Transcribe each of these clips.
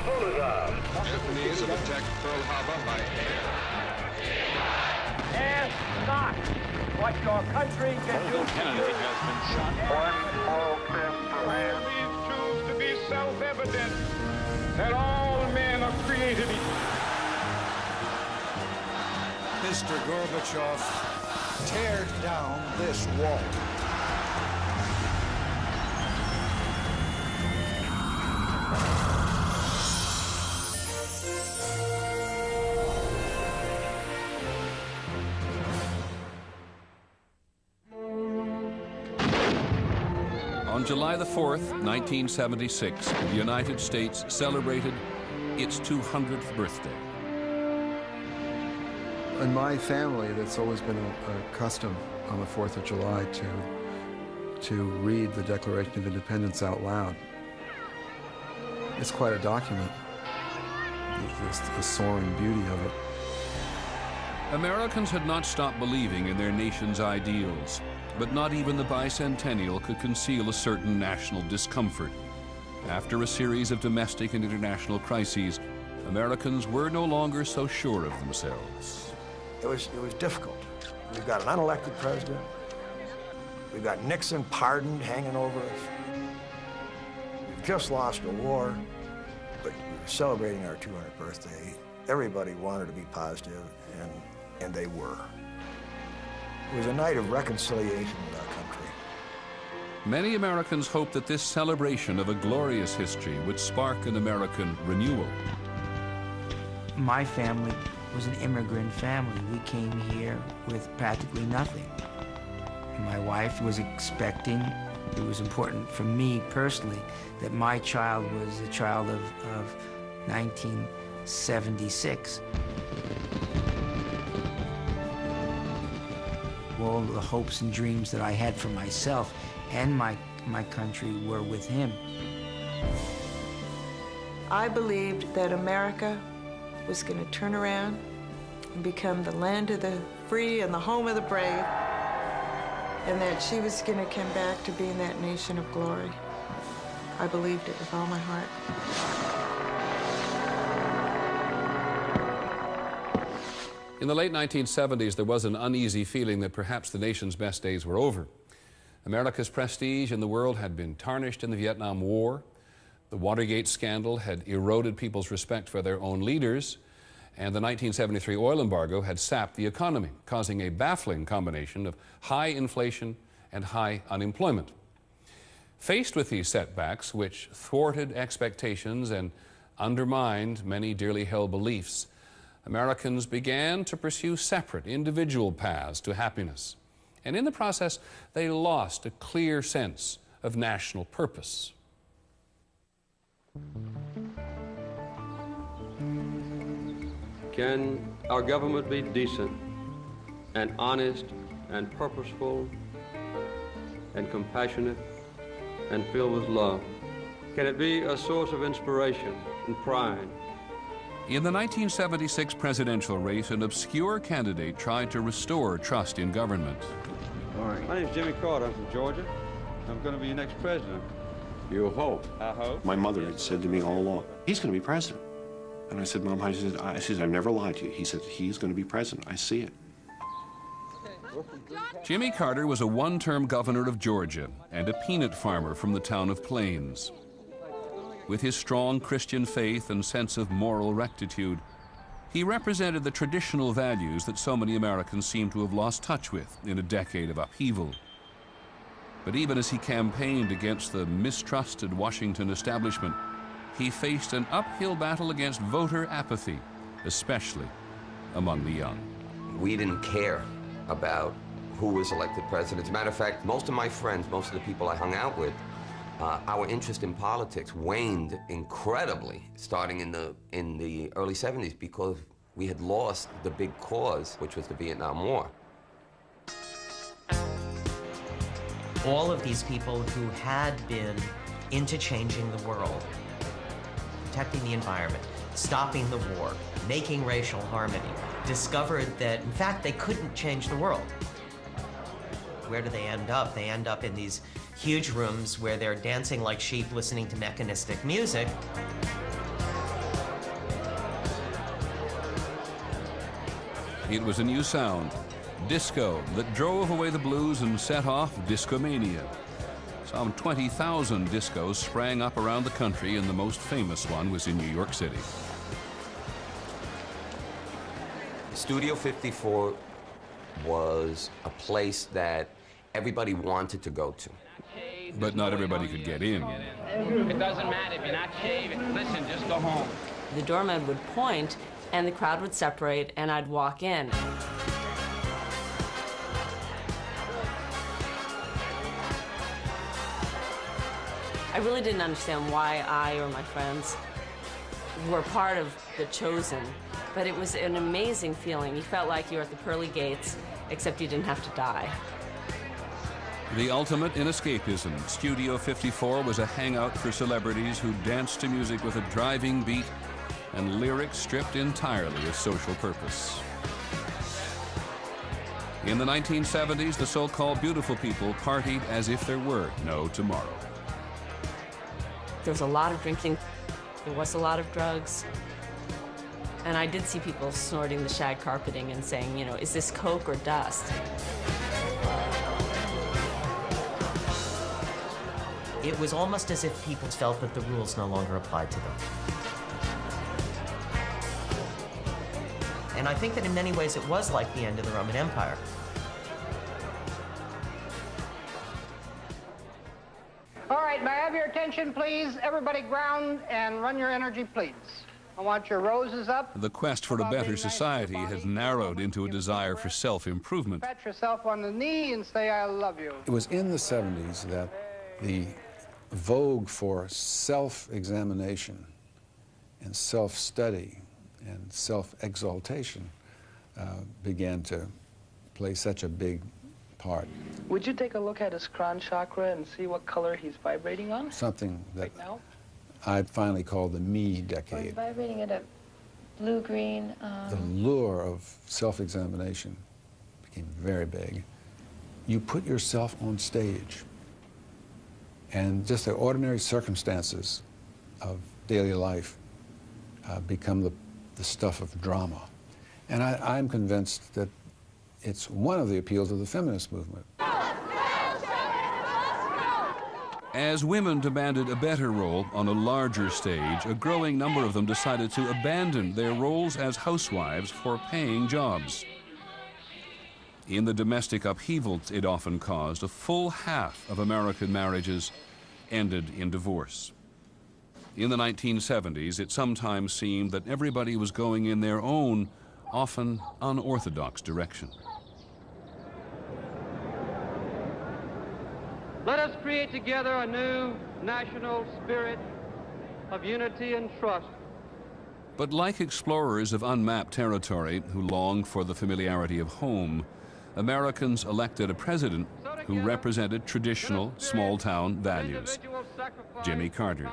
Japanese have attacked Pearl Harbor by air. Ask not what your country can do. Kennedy has been shot. One small step for man. These truths to be self-evident that all men are created equal. Mr. Gorbachev, tear down this wall. On July the 4th, 1976, the United States celebrated its 200th birthday. In my family, that's always been a custom on the 4th of July to read the Declaration of Independence out loud. It's quite a document, the soaring beauty of it. Americans had not stopped believing in their nation's ideals, but not even the bicentennial could conceal a certain national discomfort. After a series of domestic and international crises, Americans were no longer so sure of themselves. It was difficult. We've got an unelected president. We've got Nixon pardoned hanging over us. We've just lost a war, but we were celebrating our 200th birthday. Everybody wanted to be positive, and they were. It was a night of reconciliation with our country. Many Americans hoped that this celebration of a glorious history would spark an American renewal. My family was an immigrant family. We came here with practically nothing. My wife was expecting. It was important for me personally that my child was a child of 1976. All the hopes and dreams that I had for myself and my country were with him. I believed that America was going to turn around and become the land of the free and the home of the brave, and that she was going to come back to being that nation of glory. I believed it with all my heart. In the late 1970s, there was an uneasy feeling that perhaps the nation's best days were over. America's prestige in the world had been tarnished in the Vietnam War. The Watergate scandal had eroded people's respect for their own leaders, and the 1973 oil embargo had sapped the economy, causing a baffling combination of high inflation and high unemployment. Faced with these setbacks, which thwarted expectations and undermined many dearly held beliefs, Americans began to pursue separate individual paths to happiness. And in the process, they lost a clear sense of national purpose. Can our government be decent and honest and purposeful and compassionate and filled with love? Can it be a source of inspiration and pride? In the 1976 presidential race, an obscure candidate tried to restore trust in government. All right. My name's Jimmy Carter. I'm from Georgia. I'm going to be your next president. You hope. I hope. My mother had said to me all along, he's going to be president. And I said, Mom, I said, I've never lied to you. He said, he's going to be president. I see it. Jimmy Carter was a one-term governor of Georgia and a peanut farmer from the town of Plains. With his strong Christian faith and sense of moral rectitude, he represented the traditional values that so many Americans seem to have lost touch with in a decade of upheaval. But even as he campaigned against the mistrusted Washington establishment, he faced an uphill battle against voter apathy, especially among the young. We didn't care about who was elected president. As a matter of fact, most of my friends, most of the people I hung out with, our interest in politics waned incredibly starting in the early 70s because we had lost the big cause, which was the Vietnam War. All of these people who had been into changing the world, protecting the environment, stopping the war, making racial harmony, discovered that, in fact, they couldn't change the world. Where do they end up? They end up in these huge rooms where they're dancing like sheep, listening to mechanistic music. It was a new sound, disco, that drove away the blues and set off discomania. Some 20,000 discos sprang up around the country, and the most famous one was in New York City. Studio 54 was a place that everybody wanted to go to. But not everybody could get in. It doesn't matter if you're not shaving. Listen, just go home. The doorman would point, and the crowd would separate, and I'd walk in. I really didn't understand why I or my friends were part of the chosen, but it was an amazing feeling. You felt like you were at the pearly gates, except you didn't have to die. The ultimate in escapism, Studio 54 was a hangout for celebrities who danced to music with a driving beat and lyrics stripped entirely of social purpose. In the 1970s, the so-called beautiful people partied as if there were no tomorrow. There was a lot of drinking. There was a lot of drugs. And I did see people snorting the shag carpeting and saying, you know, is this coke or dust? It was almost as if people felt that the rules no longer applied to them. And I think that in many ways it was like the end of the Roman Empire. All right, may I have your attention, please? Everybody ground and run your energy, please. I want your roses up. The quest for a better society has narrowed into a desire for self-improvement. Pat yourself on the knee and say, I love you. It was in the 70s that the vogue for self-examination and self-study and self-exaltation began to play such a big part. Would you take a look at his crown chakra and see what color he's vibrating on? Something that right now? I'd finally call the me Well, decade. he's vibrating at a blue-green. The lure of self-examination became very big. You put yourself on stage, and just the ordinary circumstances of daily life become the stuff of drama. And I'm convinced that it's one of the appeals of the feminist movement. As women demanded a better role on a larger stage, a growing number of them decided to abandon their roles as housewives for paying jobs. In the domestic upheavals it often caused, a full half of American marriages ended in divorce. In the 1970s, it sometimes seemed that everybody was going in their own, often unorthodox direction. Let us create together a new national spirit of unity and trust. But like explorers of unmapped territory who longed for the familiarity of home, Americans elected a president who represented traditional small-town values, Jimmy Carter.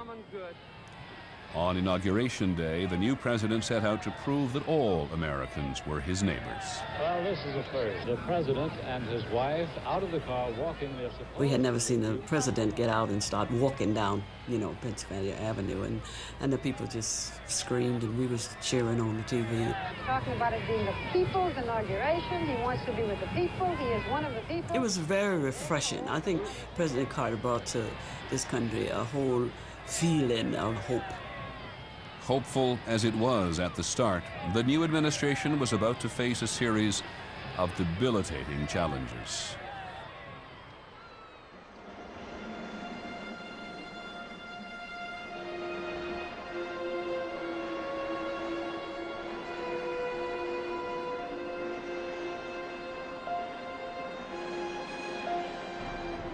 On Inauguration Day, the new president set out to prove that all Americans were his neighbors. Well, this is a first. The president and his wife out of the car walking their... We had never seen the president get out and start walking down, you know, Pennsylvania Avenue, and the people just screamed, and we was cheering on the TV. He's talking about it being the people's inauguration. He wants to be with the people. He is one of the people. It was very refreshing. I think President Carter brought to this country a whole feeling of hope. Hopeful as it was at the start, the new administration was about to face a series of debilitating challenges.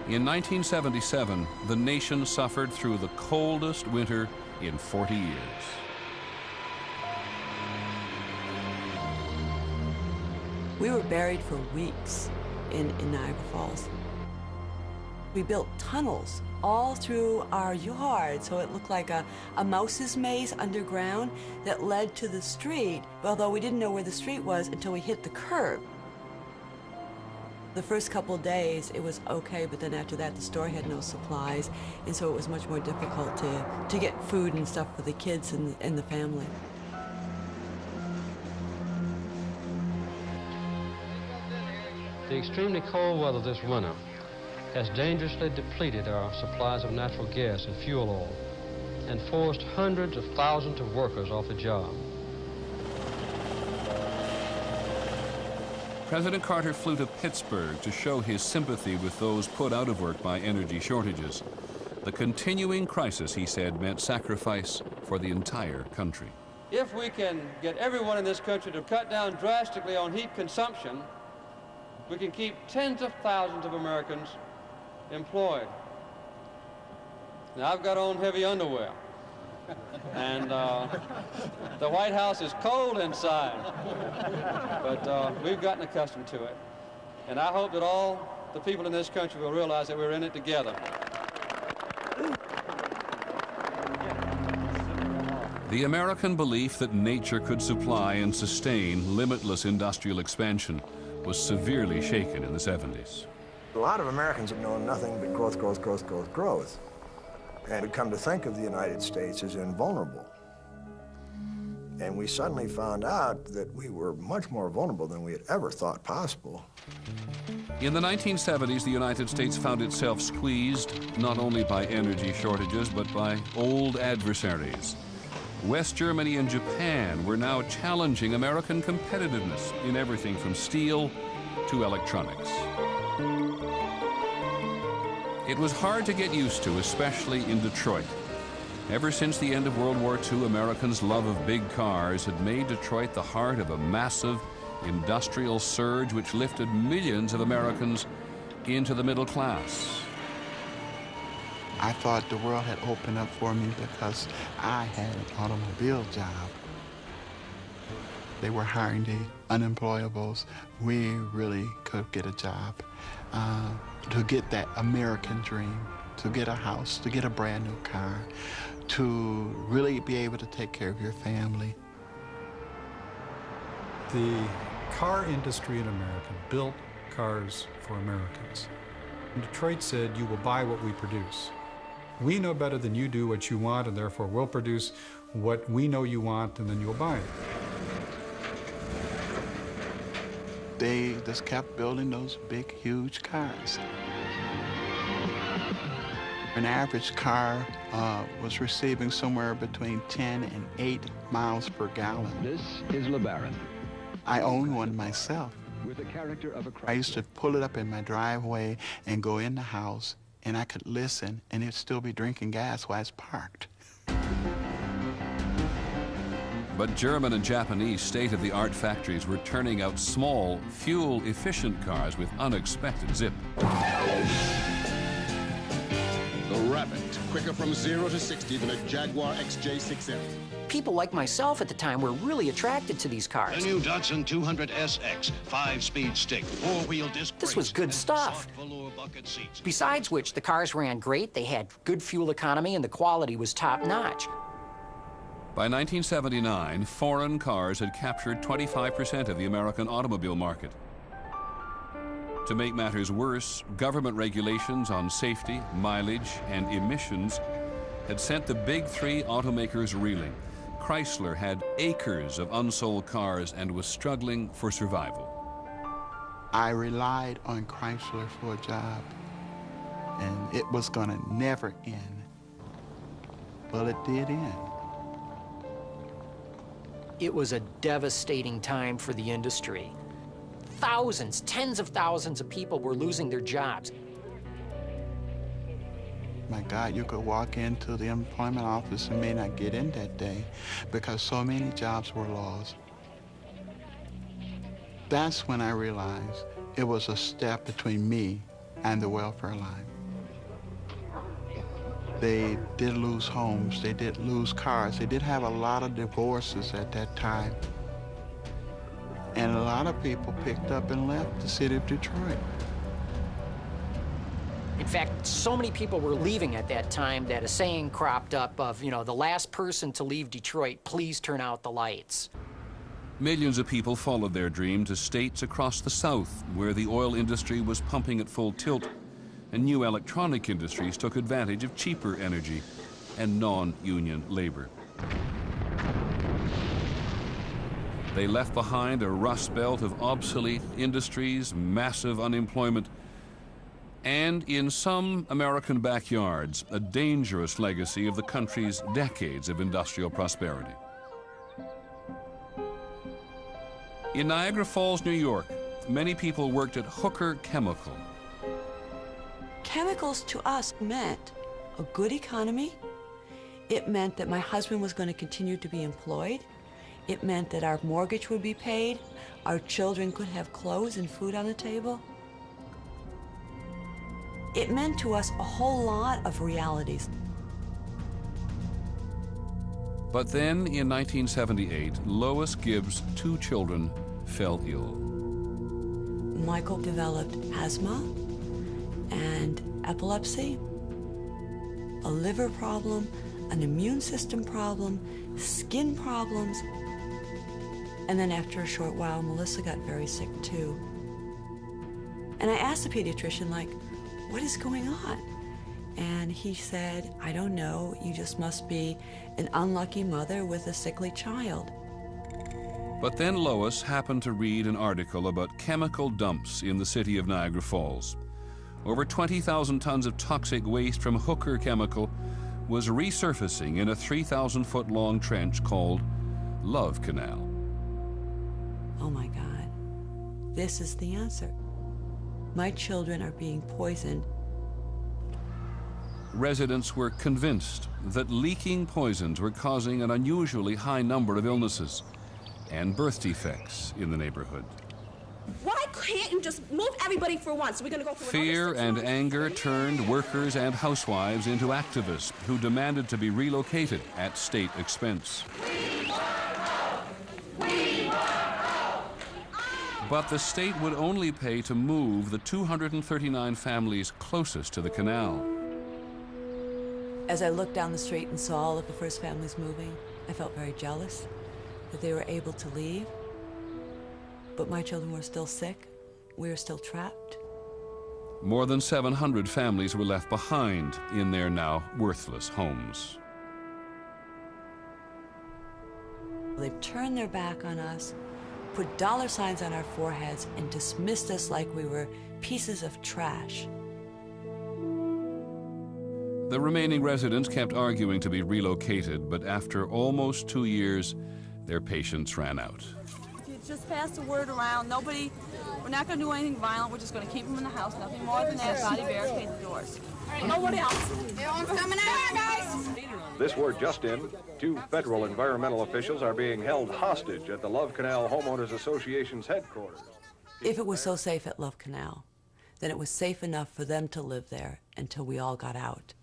In 1977, the nation suffered through the coldest winter in 40 years. We were buried for weeks in Niagara Falls. We built tunnels all through our yard, so it looked like a mouse's maze underground that led to the street, although we didn't know where the street was until we hit the curb. The first couple of days, it was okay, but then after that, the store had no supplies, and so it was much more difficult to get food and stuff for the kids and the family. extremely cold weather this winter has dangerously depleted our supplies of natural gas and fuel oil and forced hundreds of thousands of workers off the job. President Carter flew to Pittsburgh to show his sympathy with those put out of work by energy shortages. The continuing crisis, he said, meant sacrifice for the entire country. If we can get everyone in this country to cut down drastically on heat consumption, we can keep tens of thousands of Americans employed. Now, I've got on heavy underwear, and the White House is cold inside, but we've gotten accustomed to it. And I hope that all the people in this country will realize that we're in it together. The American belief that nature could supply and sustain limitless industrial expansion was severely shaken in the 70s. A lot of Americans have known nothing but growth, growth, growth, growth, growth. And we come to think of the United States as invulnerable. And we suddenly found out that we were much more vulnerable than we had ever thought possible. In the 1970s, the United States found itself squeezed not only by energy shortages, but by old adversaries. West Germany and Japan were now challenging American competitiveness in everything from steel to electronics. It was hard to get used to, especially in Detroit. Ever since the end of World War II, Americans' love of big cars had made Detroit the heart of a massive industrial surge which lifted millions of Americans into the middle class. I thought the world had opened up for me because I had an automobile job. They were hiring the unemployables. We really could get a job to get that American dream, to get a house, to get a brand new car, to really be able to take care of your family. The car industry in America built cars for Americans. And Detroit said, you will buy what we produce. We know better than you do what you want, and therefore we'll produce what we know you want, and then you'll buy it. They just kept building those big, huge cars. An average car was receiving somewhere between 10 and 8 miles per gallon. This is LeBaron. I own one myself. With the character of a I used to pull it up in my driveway and go in the house, and I could listen, and it'd still be drinking gas while it's parked. But German and Japanese state-of-the-art factories were turning out small, fuel-efficient cars with unexpected zip. The Rabbit, quicker from 0 to 60 than a Jaguar XJ6M. People like myself at the time were really attracted to these cars. The new Datsun 200SX, 5-speed stick, 4-wheel disc brakes. This was good stuff. Besides which, the cars ran great, they had good fuel economy, and the quality was top-notch. By 1979, foreign cars had captured 25% of the American automobile market. To make matters worse, government regulations on safety, mileage, and emissions had sent the big three automakers reeling. Chrysler had acres of unsold cars and was struggling for survival. I relied on Chrysler for a job, and it was gonna never end. Well, it did end. It was a devastating time for the industry. Thousands, tens of thousands of people were losing their jobs. My God, you could walk into the employment office and may not get in that day because so many jobs were lost. That's when I realized it was a step between me and the welfare line. They did lose homes, they did lose cars, they did have a lot of divorces at that time. And a lot of people picked up and left the city of Detroit. In fact, so many people were leaving at that time that a saying cropped up of, you know, the last person to leave Detroit, please turn out the lights. Millions of people followed their dream to states across the South, where the oil industry was pumping at full tilt, and new electronic industries took advantage of cheaper energy and non-union labor. They left behind a rust belt of obsolete industries, massive unemployment, and in some American backyards, a dangerous legacy of the country's decades of industrial prosperity. In Niagara Falls, New York, many people worked at Hooker Chemical. Chemicals to us meant a good economy. It meant that my husband was going to continue to be employed. It meant that our mortgage would be paid, our children could have clothes and food on the table. It meant to us a whole lot of realities. But then, in 1978, Lois Gibbs' 2 children fell ill. Michael developed asthma and epilepsy, a liver problem, an immune system problem, skin problems. And then after a short while, Melissa got very sick too. And I asked the pediatrician, like, what is going on? And he said, I don't know, you just must be an unlucky mother with a sickly child. But then Lois happened to read an article about chemical dumps in the city of Niagara Falls. Over 20,000 tons of toxic waste from Hooker Chemical was resurfacing in a 3,000-foot-long trench called Love Canal. Oh my God, this is the answer. My children are being poisoned. Residents were convinced that leaking poisons were causing an unusually high number of illnesses and birth defects in the neighborhood. Why can't you just move everybody for once? We're going to go through Fear and anger turned workers and housewives into activists who demanded to be relocated at state expense. But the state would only pay to move the 239 families closest to the canal. As I looked down the street and saw all of the first families moving, I felt very jealous that they were able to leave. But my children were still sick. We were still trapped. More than 700 families were left behind in their now worthless homes. They've turned their back on us, put dollar signs on our foreheads, and dismissed us like we were pieces of trash. The remaining residents kept arguing to be relocated, but after almost 2 years, their patience ran out. If you just pass the word around, we're not going to do anything violent. We're just going to keep them in the house. Nothing more than that. Body barricade the doors. All right, nobody else. Coming out, guys. This word just in, 2 federal environmental officials are being held hostage at the Love Canal Homeowners Association's headquarters. If it was so safe at Love Canal, then it was safe enough for them to live there until we all got out.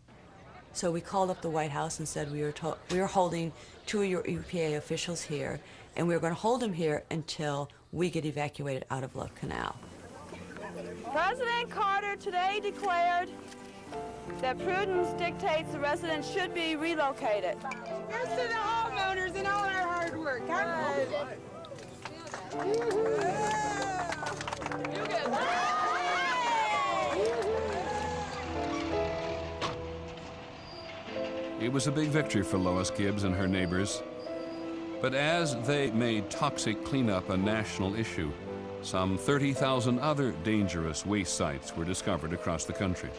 So we called up the White House and said we were holding 2 of your EPA officials here, and we were going to hold them here until we get evacuated out of Love Canal. President Carter today declared that prudence dictates the residents should be relocated. Here's to the homeowners and all our hard work. It was a big victory for Lois Gibbs and her neighbors. But as they made toxic cleanup a national issue, some 30,000 other dangerous waste sites were discovered across the country.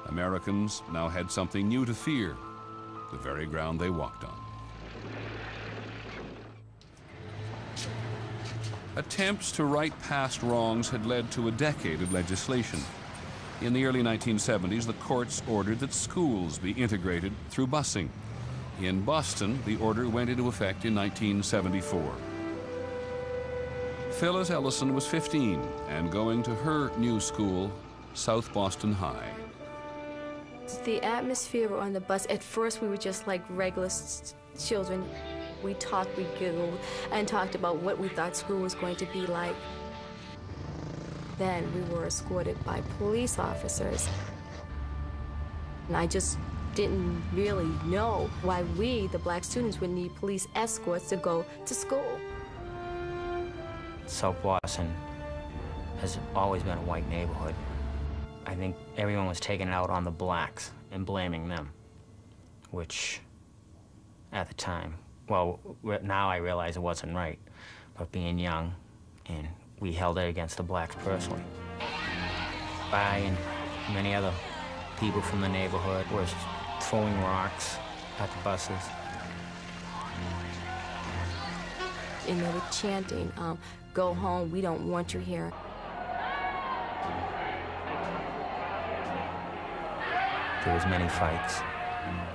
Americans now had something new to fear, the very ground they walked on. Attempts to right past wrongs had led to a decade of legislation. In the early 1970s, the courts ordered that schools be integrated through busing. In Boston, the order went into effect in 1974. Phyllis Ellison was 15 and going to her new school, South Boston High. The atmosphere on the bus, at first we were just like regular children. We talked, we giggled, and talked about what we thought school was going to be like. Then we were escorted by police officers. And I just didn't really know why we, the black students, would need police escorts to go to school. South Boston has always been a white neighborhood. I think everyone was taking it out on the blacks and blaming them, which at the time, well, now I realize it wasn't right. about being young, and we held it against the blacks personally. I and many other people from the neighborhood were throwing rocks at the buses. And they were chanting, "Go home, we don't want you here." There was many fights.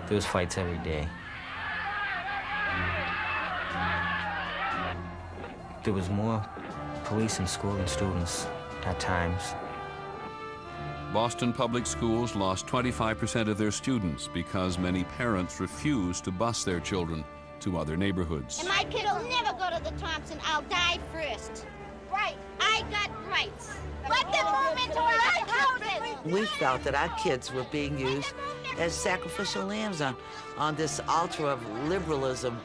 There was fights every day. There was more police in school than students at times. Boston public schools lost 25% of their students because many parents refused to bus their children to other neighborhoods. And my kid will never go to the Thompson. I'll die first. Right. I got rights. Let them move into our houses. We felt that our kids were being used as sacrificial lambs on this altar of liberalism.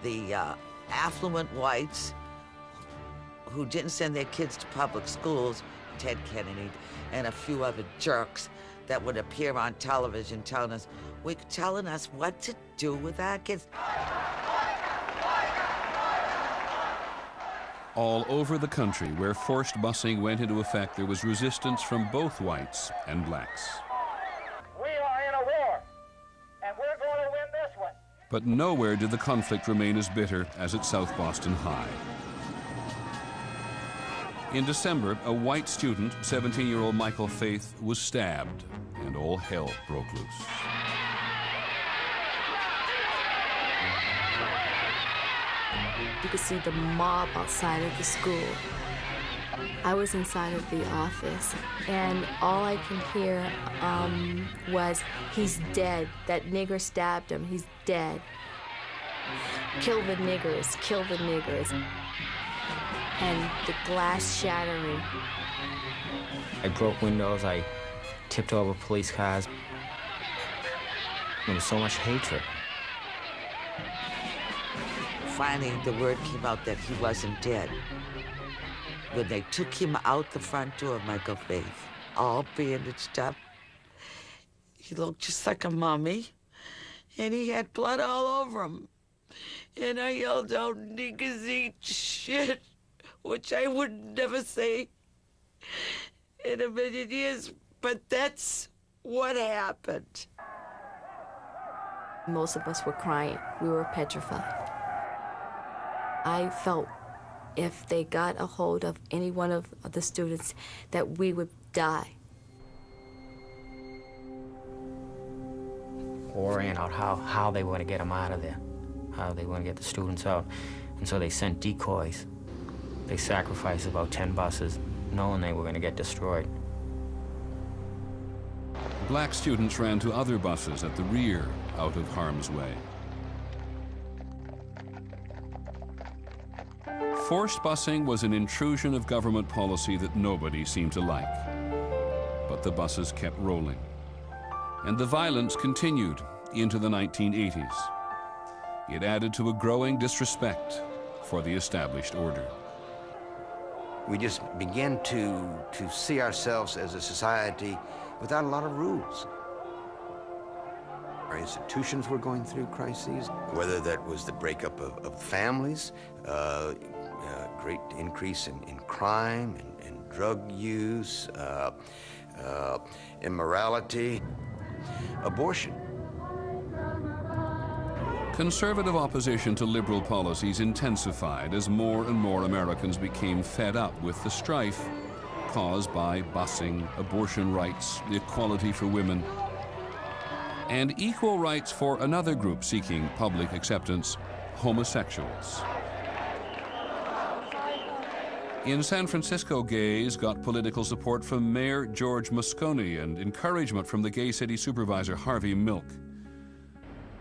The affluent whites who didn't send their kids to public schools, Ted Kennedy and a few other jerks that would appear on television telling us what to do with our kids. All over the country where forced busing went into effect, there was resistance from both whites and blacks. We are in a war, and we're going to win this one. But nowhere did the conflict remain as bitter as at South Boston High. In December, a white student, 17-year-old Michael Faith, was stabbed, and all hell broke loose. You could see the mob outside of the school. I was inside of the office, and all I can hear was, "He's dead. That nigger stabbed him. He's dead. Kill the niggers, kill the niggers." And the glass shattering. I broke windows, I tipped over police cars. There was so much hatred. Finally, the word came out that he wasn't dead. When they took him out the front door, Michael Faith, all bandaged up, he looked just like a mummy, and he had blood all over him. And I yelled out, "Niggas eat shit," which I would never say in a million years, but that's what happened. Most of us were crying. We were petrified. I felt if they got a hold of any one of the students that we would die. Worrying out how they were going to get them out of there, how they were going to get the students out. And so they sent decoys. They sacrificed about 10 buses, knowing they were going to get destroyed. Black students ran to other buses at the rear, out of harm's way. Forced busing was an intrusion of government policy that nobody seemed to like. But the buses kept rolling. And the violence continued into the 1980s. It added to a growing disrespect for the established order. We just began to see ourselves as a society without a lot of rules. Our institutions were going through crises, whether that was the breakup of families, great increase in crime and drug use, immorality, abortion. Conservative opposition to liberal policies intensified as more and more Americans became fed up with the strife caused by busing, abortion rights, equality for women, and equal rights for another group seeking public acceptance, homosexuals. In San Francisco, gays got political support from Mayor George Moscone and encouragement from the gay city supervisor Harvey Milk.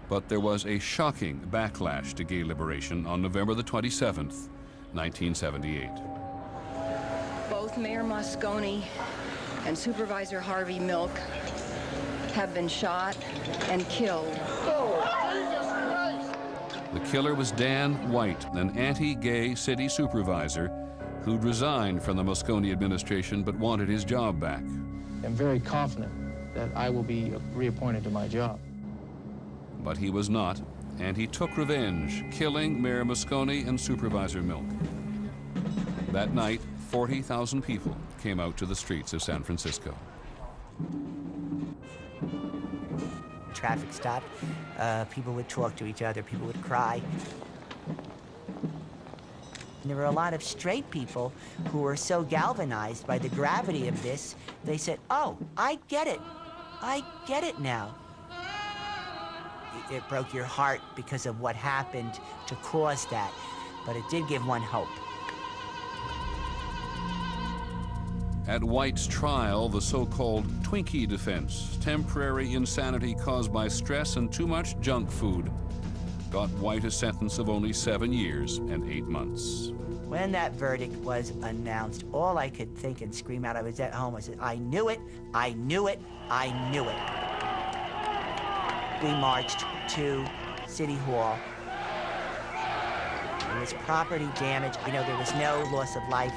But there was a shocking backlash to gay liberation on November the 27th, 1978. Both Mayor Moscone and Supervisor Harvey Milk have been shot and killed. The killer was Dan White, an anti-gay city supervisor who'd resigned from the Moscone administration but wanted his job back. I'm very confident that I will be reappointed to my job. But he was not, and he took revenge, killing Mayor Moscone and Supervisor Milk. That night, 40,000 people came out to the streets of San Francisco. Traffic stopped. People would talk to each other. People would cry. And there were a lot of straight people who were so galvanized by the gravity of this, they said, "Oh, I get it. I get it now." It broke your heart because of what happened to cause that, but it did give one hope. At White's trial, the so-called Twinkie defense, temporary insanity caused by stress and too much junk food, got White a sentence of only 7 years and 8 months. When that verdict was announced, all I could think and scream out, I was at home, I said, "I knew it, I knew it, I knew it." We marched to City Hall. There was property damage. You know, there was no loss of life.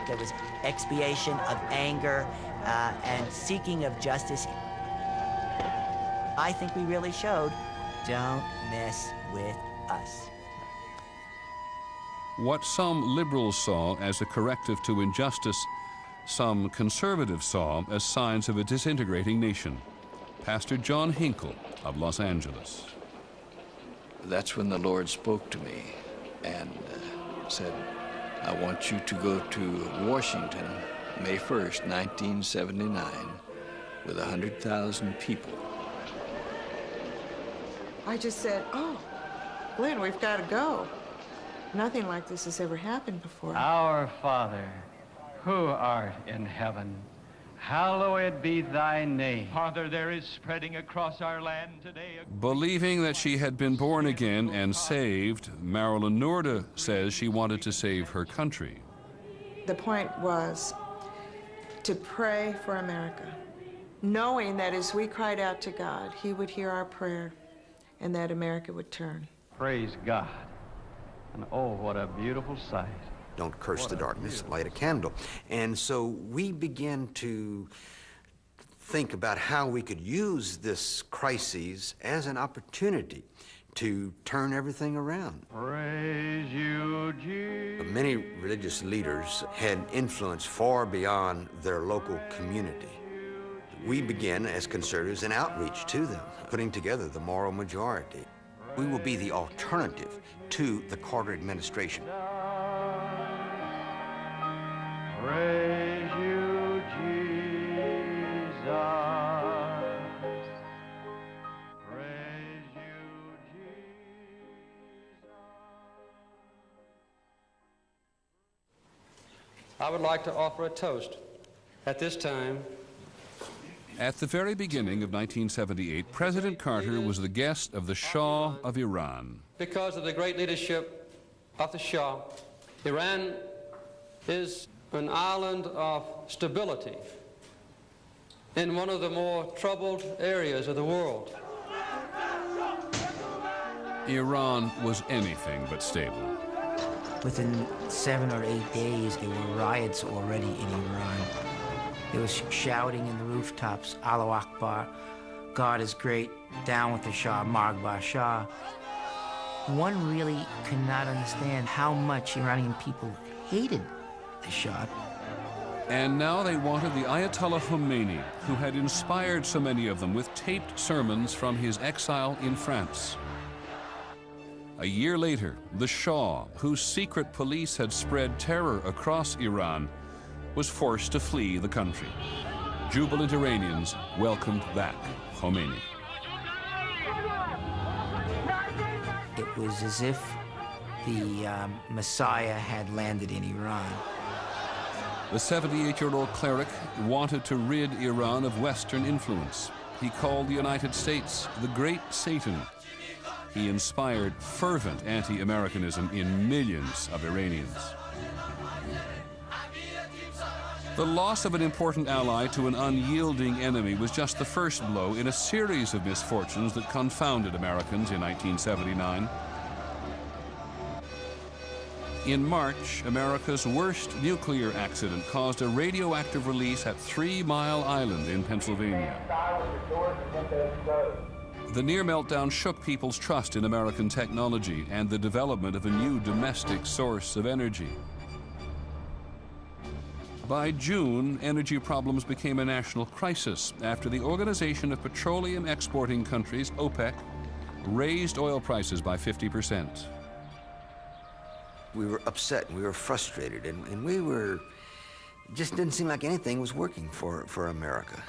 There was expiation of anger and seeking of justice. I think we really showed, don't mess with us. What some liberals saw as a corrective to injustice, some conservatives saw as signs of a disintegrating nation. Pastor John Hinkle of Los Angeles. That's when the Lord spoke to me and said, "I want you to go to Washington, May 1st, 1979, with 100,000 people." I just said, "Oh, Glenn, we've got to go. Nothing like this has ever happened before." Our Father, who art in heaven, hallowed be thy name. Father, there is spreading across our land today. Believing that she had been born again and saved, Marilyn Noorda says she wanted to save her country. The point was to pray for America, knowing that as we cried out to God, He would hear our prayer and that America would turn. Praise God. And oh, what a beautiful sight. Don't curse the darkness, light a candle. And so we began to think about how we could use this crisis as an opportunity to turn everything around. Praise you, Jesus. Many religious leaders had influence far beyond their local community. We began, as conservatives, an outreach to them, putting together the moral majority. We will be the alternative to the Carter administration. Praise you, Jesus. Praise you, Jesus. I would like to offer a toast at this time. At the very beginning of 1978, President Carter was the guest of the Shah of Iran. Because of the great leadership of the Shah, Iran is an island of stability in one of the more troubled areas of the world. Iran was anything but stable. Within 7 or 8 days, there were riots already in Iran. There was shouting in the rooftops, Allahu Akbar, God is great, down with the Shah, Margbar Shah. One really could not understand how much Iranian people hated the Shah. And now they wanted the Ayatollah Khomeini, who had inspired so many of them with taped sermons from his exile in France. A year later, the Shah, whose secret police had spread terror across Iran, was forced to flee the country. Jubilant Iranians welcomed back Khomeini. It was as if the Messiah had landed in Iran. The 78-year-old cleric wanted to rid Iran of Western influence. He called the United States the Great Satan. He inspired fervent anti-Americanism in millions of Iranians. The loss of an important ally to an unyielding enemy was just the first blow in a series of misfortunes that confounded Americans in 1979. In March, America's worst nuclear accident caused a radioactive release at 3 Mile Island in Pennsylvania. The near meltdown shook people's trust in American technology and the development of a new domestic source of energy. By June, energy problems became a national crisis after the Organization of Petroleum Exporting Countries, OPEC, raised oil prices by 50%. We were upset, we were frustrated, and we were, just didn't seem like anything was working for America.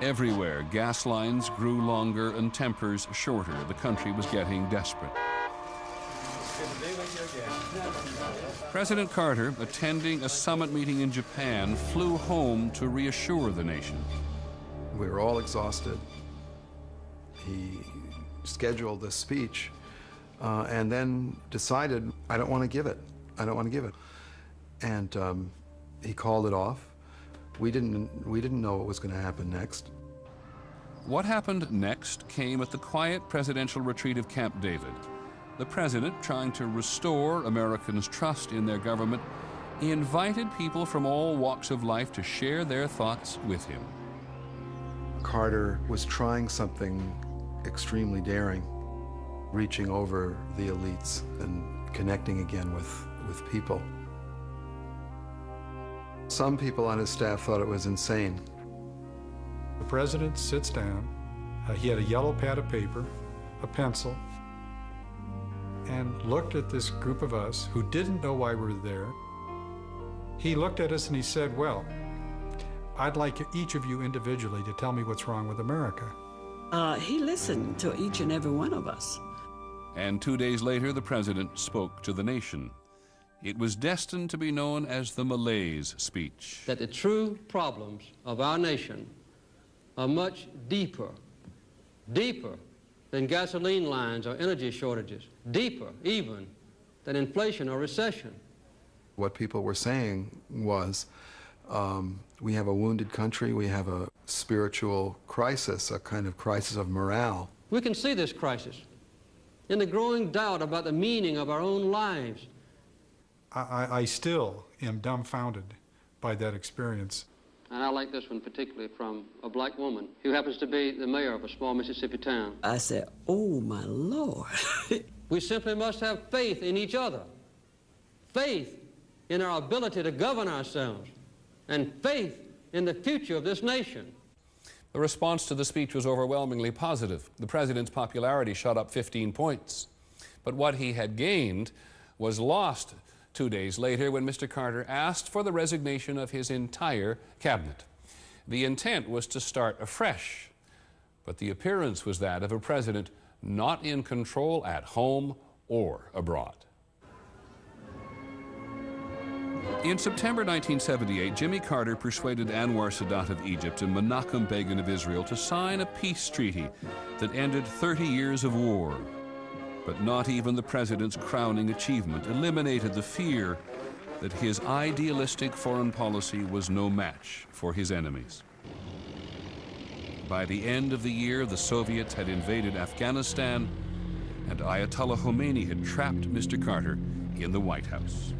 Everywhere, gas lines grew longer and tempers shorter. The country was getting desperate. President Carter, attending a summit meeting in Japan, flew home to reassure the nation. We were all exhausted. He scheduled this speech and then decided, I don't want to give it. I don't want to give it. And he called it off. We didn't know what was going to happen next. What happened next came at the quiet presidential retreat of Camp David. The president, trying to restore Americans' trust in their government, he invited people from all walks of life to share their thoughts with him. Carter was trying something extremely daring, reaching over the elites and connecting again with people. Some people on his staff thought it was insane. The president sits down. He had a yellow pad of paper, a pencil, and looked at this group of us who didn't know why we were there. He looked at us and he said, well, I'd like each of you individually to tell me what's wrong with America. He listened to each and every one of us. And 2 days later, the president spoke to the nation. It was destined to be known as the Malaise speech. That the true problems of our nation are much deeper than gasoline lines or energy shortages, deeper even than inflation or recession. What people were saying was, we have a wounded country, we have a spiritual crisis, a kind of crisis of morale. We can see this crisis in the growing doubt about the meaning of our own lives. I still am dumbfounded by that experience. And I like this one particularly from a black woman who happens to be the mayor of a small Mississippi town. I said, oh my Lord. We simply must have faith in each other, faith in our ability to govern ourselves, and faith in the future of this nation. The response to the speech was overwhelmingly positive. The president's popularity shot up 15 points. But what he had gained was lost 2 days later when Mr. Carter asked for the resignation of his entire cabinet. The intent was to start afresh, but the appearance was that of a president not in control at home or abroad. In September 1978, Jimmy Carter persuaded Anwar Sadat of Egypt and Menachem Begin of Israel to sign a peace treaty that ended 30 years of war. But not even the president's crowning achievement eliminated the fear that his idealistic foreign policy was no match for his enemies. By the end of the year, the Soviets had invaded Afghanistan, and Ayatollah Khomeini had trapped Mr. Carter in the White House.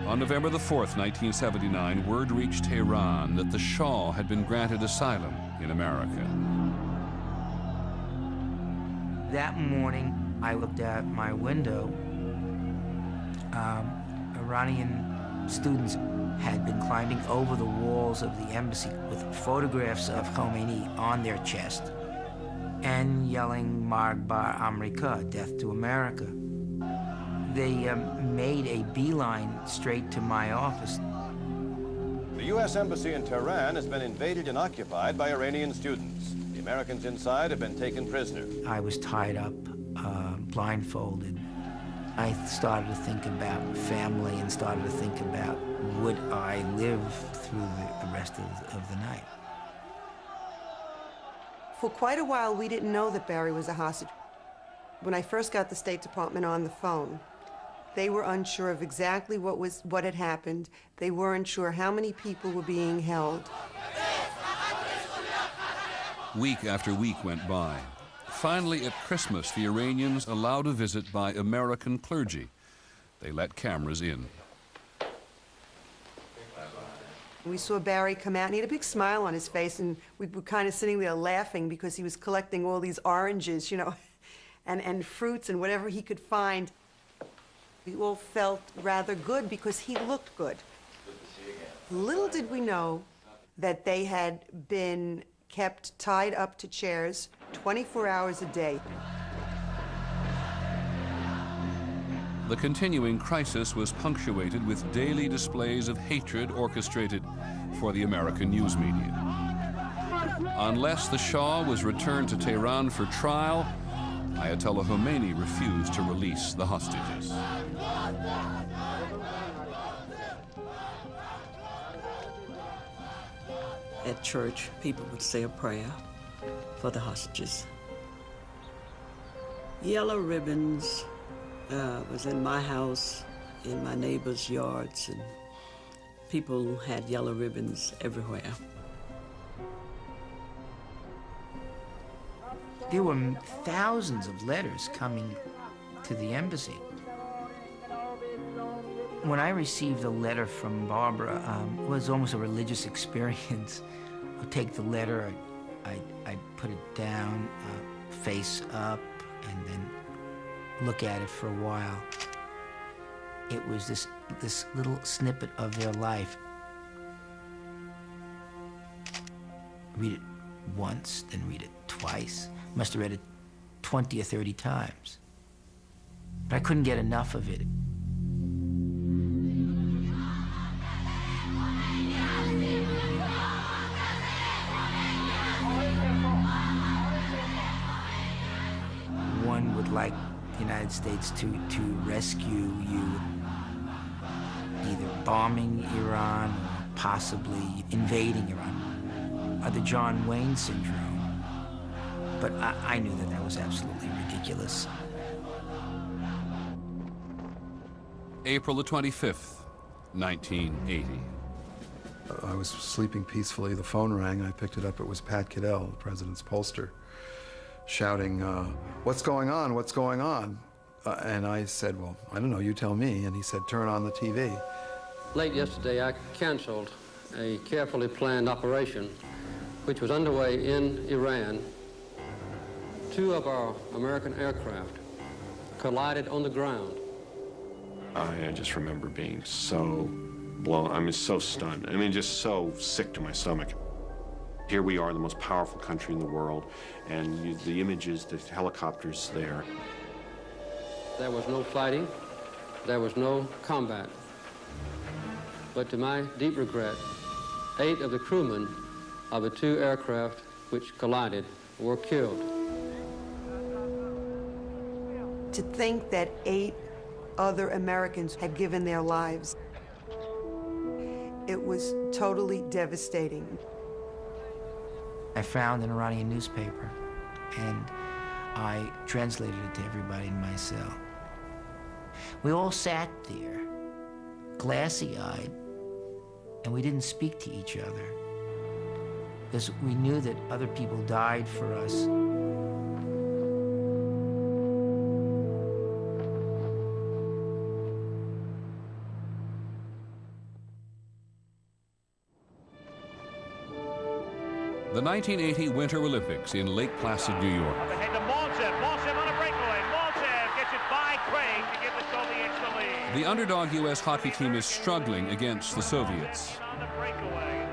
On November the 4th, 1979, word reached Tehran that the Shah had been granted asylum in America. That morning, I looked out my window. Iranian students had been climbing over the walls of the embassy with photographs of Khomeini on their chest and yelling Marg Bar America, death to America. They made a beeline straight to my office. The U.S. Embassy in Tehran has been invaded and occupied by Iranian students. The Americans inside have been taken prisoner. I was tied up, blindfolded. I started to think about family and started to think about, would I live through the rest of the night? For quite a while, we didn't know that Barry was a hostage. When I first got the State Department on the phone, they were unsure of exactly what had happened. They weren't sure how many people were being held. Week after week went by. Finally, at Christmas, the Iranians allowed a visit by American clergy. They let cameras in. We saw Barry come out, and he had a big smile on his face, and we were kind of sitting there laughing because he was collecting all these oranges, you know, and fruits and whatever he could find. We all felt rather good because he looked good. Little did we know that they had been kept tied up to chairs 24 hours a day. The continuing crisis was punctuated with daily displays of hatred orchestrated for the American news media. Unless the Shah was returned to Tehran for trial, Ayatollah Khomeini refused to release the hostages. At church, people would say a prayer for the hostages. Yellow ribbons was in my house, in my neighbors' yards, and people had yellow ribbons everywhere. There were thousands of letters coming to the embassy. When I received a letter from Barbara, it was almost a religious experience. I'd take the letter, I'd put it down, face up, and then look at it for a while. It was this little snippet of their life. Read it once, then read it twice. Must have read it 20 or 30 times. But I couldn't get enough of it. One would like the United States to rescue you, either bombing Iran or possibly invading Iran, or the John Wayne syndrome. But I knew that was absolutely ridiculous. April the 25th, 1980. I was sleeping peacefully. The phone rang. I picked it up. It was Pat Caddell, the president's pollster, shouting, "What's going on? What's going on?" And I said, "Well, I don't know. You tell me." And he said, "Turn on the TV." Late yesterday, I canceled a carefully planned operation which was underway in Iran. 2 of our American aircraft collided on the ground. I just remember being so blown, I mean, so stunned. I mean, just so sick to my stomach. Here we are, the most powerful country in the world, and the images, the helicopters there. There was no fighting, there was no combat. But to my deep regret, 8 of the crewmen of the 2 aircraft which collided were killed. To think that 8 other Americans had given their lives, it was totally devastating. I found an Iranian newspaper, and I translated it to everybody in my cell. We all sat there, glassy-eyed, and we didn't speak to each other, because we knew that other people died for us. The 1980 Winter Olympics in Lake Placid, New York. Up ahead to Maltsev on a breakaway. Maltsev gets it by Craig to give the Soviets the lead. The underdog U.S. hockey team is struggling against the Soviets.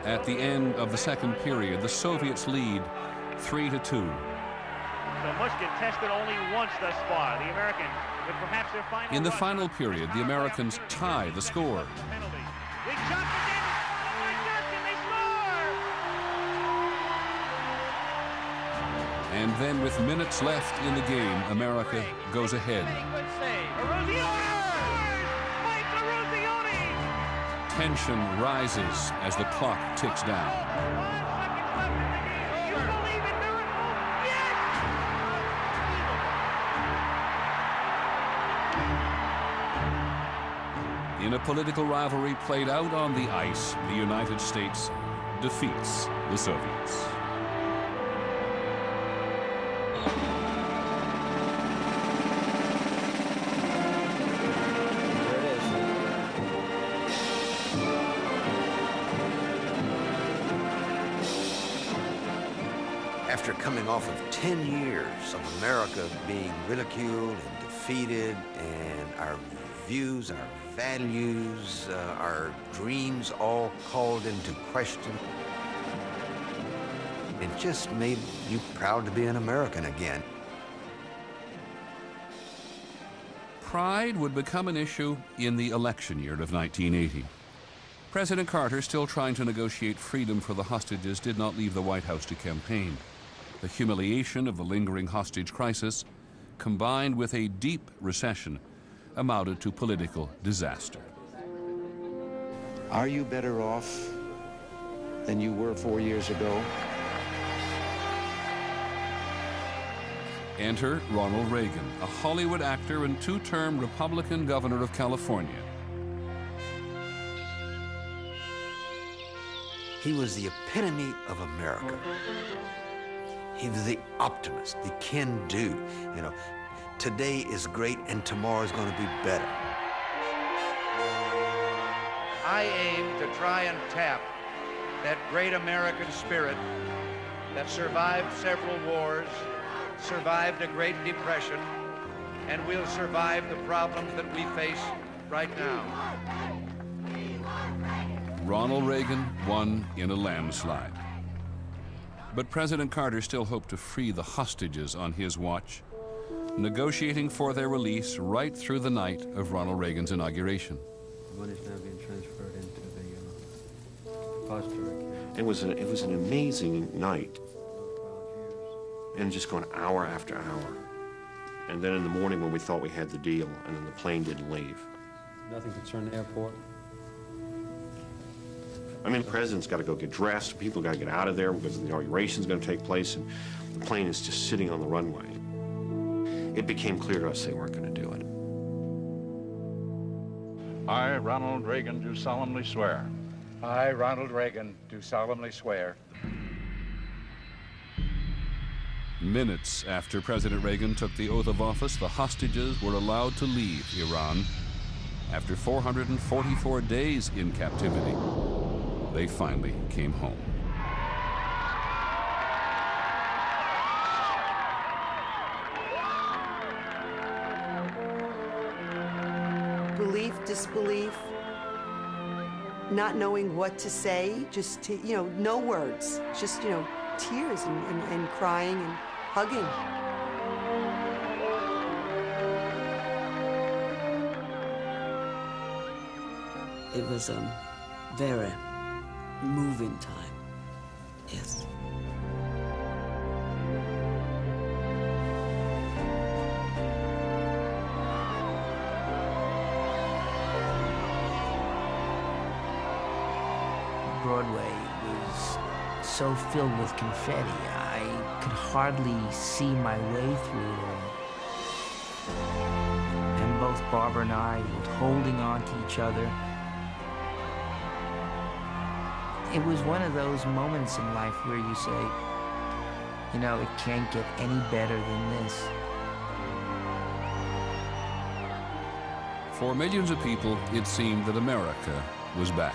At the end of the second period, the Soviets lead 3-2. So Mushkin tested only once thus far. The American, with perhaps their final In the rush. final period, the Americans tie the score. Big shot for Dennis. Oh my God, can they score? And then with minutes left in the game, America goes ahead. Tension rises as the clock ticks down. In a political rivalry played out on the ice, the United States defeats the Soviets. After coming off of 10 years of America being ridiculed and defeated, and our views, our values, our dreams all called into question, it just made you proud to be an American again. Pride would become an issue in the election year of 1980. President Carter, still trying to negotiate freedom for the hostages, did not leave the White House to campaign. The humiliation of the lingering hostage crisis, combined with a deep recession, amounted to political disaster. Are you better off than you were 4 years ago? Enter Ronald Reagan, a Hollywood actor and two-term Republican governor of California. He was the epitome of America. He was the optimist, the can-do. You know, today is great and tomorrow's going to be better. I aim to try and tap that great American spirit that survived several wars, survived a Great Depression, and will survive the problems that we face right now. Ronald Reagan won in a landslide. But President Carter still hoped to free the hostages on his watch, negotiating for their release right through the night of Ronald Reagan's inauguration. The money is now being transferred into the foster account. It was an amazing night. And just going hour after hour. And then in the morning when we thought we had the deal, and then the plane didn't leave. Nothing concerning the airport? I mean, the president's got to go get dressed, people got to get out of there because the inauguration's going to take place, and the plane is just sitting on the runway. It became clear to us they weren't going to do it. I, Ronald Reagan, do solemnly swear. I, Ronald Reagan, do solemnly swear. Minutes after President Reagan took the oath of office, the hostages were allowed to leave Iran. After 444 days in captivity, they finally came home. Belief, disbelief, not knowing what to say, just, no words, just, tears and crying and hugging. It was a very moving time, yes. Broadway was so filled with confetti, I could hardly see my way through it all. And both Barbara and I were holding on to each other. It was one of those moments in life where you say, it can't get any better than this. For millions of people, it seemed that America was back.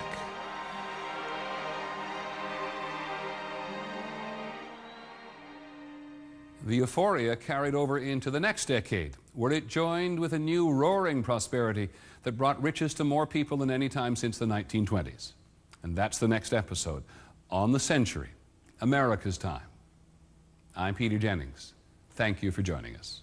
The euphoria carried over into the next decade, where it joined with a new roaring prosperity that brought riches to more people than any time since the 1920s. And that's the next episode, On the Century, America's Time. I'm Peter Jennings. Thank you for joining us.